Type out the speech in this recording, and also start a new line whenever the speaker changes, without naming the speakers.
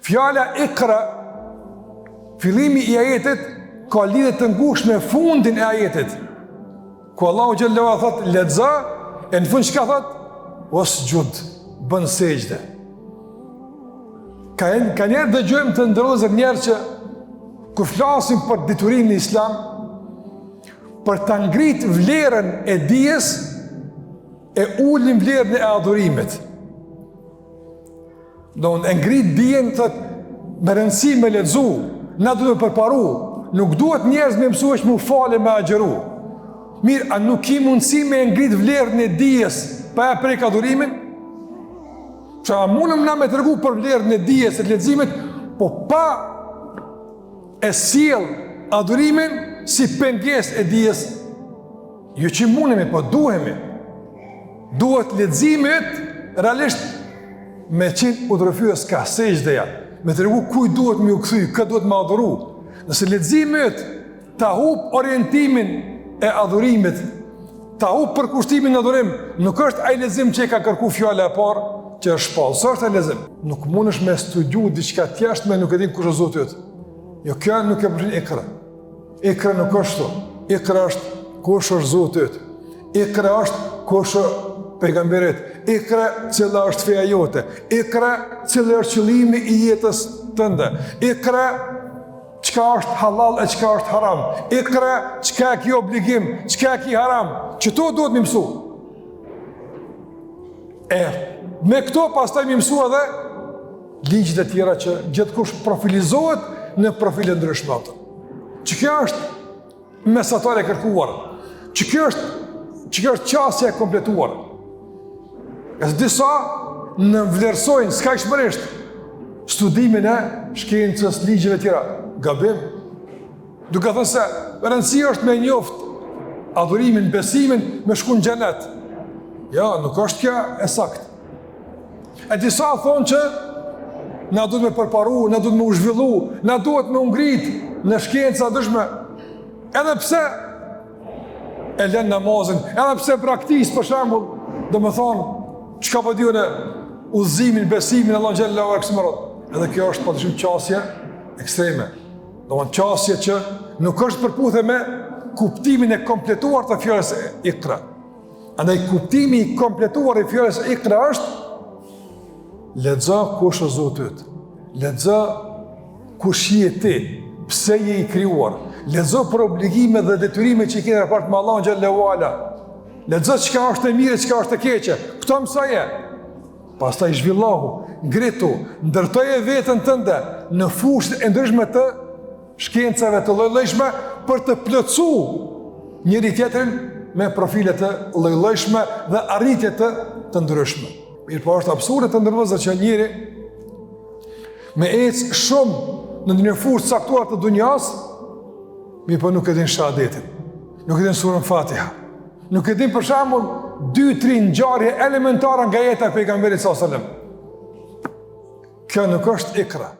Fjala ikra, fillimi I ajetit, ka lidhje të ngushtë me fundin e ajetit. Ku Allahu xhallahu ala thot lexo, e në fund çka thot? Wasjud, bën sejdë. Ka njerë dëgjojmë të ndërlozër njerë që kur flasim për diturinë në Islam, për të ngrit vlerën e dijes, e ullim vlerën e adhurimit. Do në ngrit dijen, thët, me rëndësi me lexu, na duhet me përparu, nuk duhet njerëz me mësu është mu fale me agjeru. Mirë, a nuk I mundësi me ngrit vlerën e dijes, pa e prek adhurimin? Që a mundëm na me të regu për vlerën e dijes e të leximit, po pa e sjell adhurimin si pengesë e dijes, jo që mundemi, po duhemi. Duhet leximit realisht me qenë udhërfyes ka sejdëja, me të regu kuj duhet me u kthy, kë duhet me adhuru. Nëse leximit ta hub orientimin e adhurimit, ta hub përkushtimin në adhurim, nuk është ai lexim që e ka kërku fjala e parë, që është shpallë. Sa është ai lexim? Nuk mundesh me studiu diçka të jashtme, nuk e din kush është Zoti yt. Jo, kjo nuk e përfshin ikra. Ikra nuk është to. Ikra është kush është Zoti yt. Ikra është kush është pejgamberit. Ikra cila është feja jote. Ikra cila është qëllimi I jetës tënde. Ikra çka është halal e çka është haram. Ikra çka ki obligim, çka ki haram. Çto duhet më mësu. Me këto pastaj më mësua edhe ligjet e tjera që gjithkush profilizohet në profile ndryshme ato. Që kjo është mesatare e kërkuar. Që kjo është qasja e kompletuar. E disa në vlerësojnë skajshmërisht studimin e shkencës, ligjeve tjera. Gabim. Duke thënë se rëndësia është me njoft adhurimin, besimin, me shku në xhenet. Ja, nuk është kjo e saktë. E disa thonë që na duhet me përparu, na duhet me u zhvillu, na duhet me ngrit në shkenca dëshme. Edhe pse e lën namazin, edhe pse praktikis për shembull, domethënë çka po diun e udhëzimin, besimin Allah xhallahu ala kësaj. Edhe kjo është padyshim qasje ekstreme. Domethënë qasje që nuk është përputhje me kuptimin e kompletuar të fjalës ikra. Andaj kuptimi I kompletuar I fjalës ikra është lexo kush është Zoti yt. Lexo kush je ti, pse je I krijuar. Lexo për obligime dhe detyrime që I ke në raport me Allahun xhallahu ala. Lexo çka është e mirë, çka është e keqe. Kto mësoje. Pastaj zhvillohu, ngritu, ndërtoje veten tënde në fushë e ndryshme të shkencave të lloj-llojshme për të plotësuar njëri tjetrin me profile të lloj-llojshme dhe arritje të ndryshme. Mirë, po është absurde të ndërvëzër që njëri me ecë shumë në një fushë caktuar të dunjas, mirë po nuk e din shahadetin, nuk e din surën Fatiha, nuk e din për shembull 2-3 ngjarje elementare nga jeta e pejgamberit sallallahu alajhi wasallam. Kjo nuk është ikra.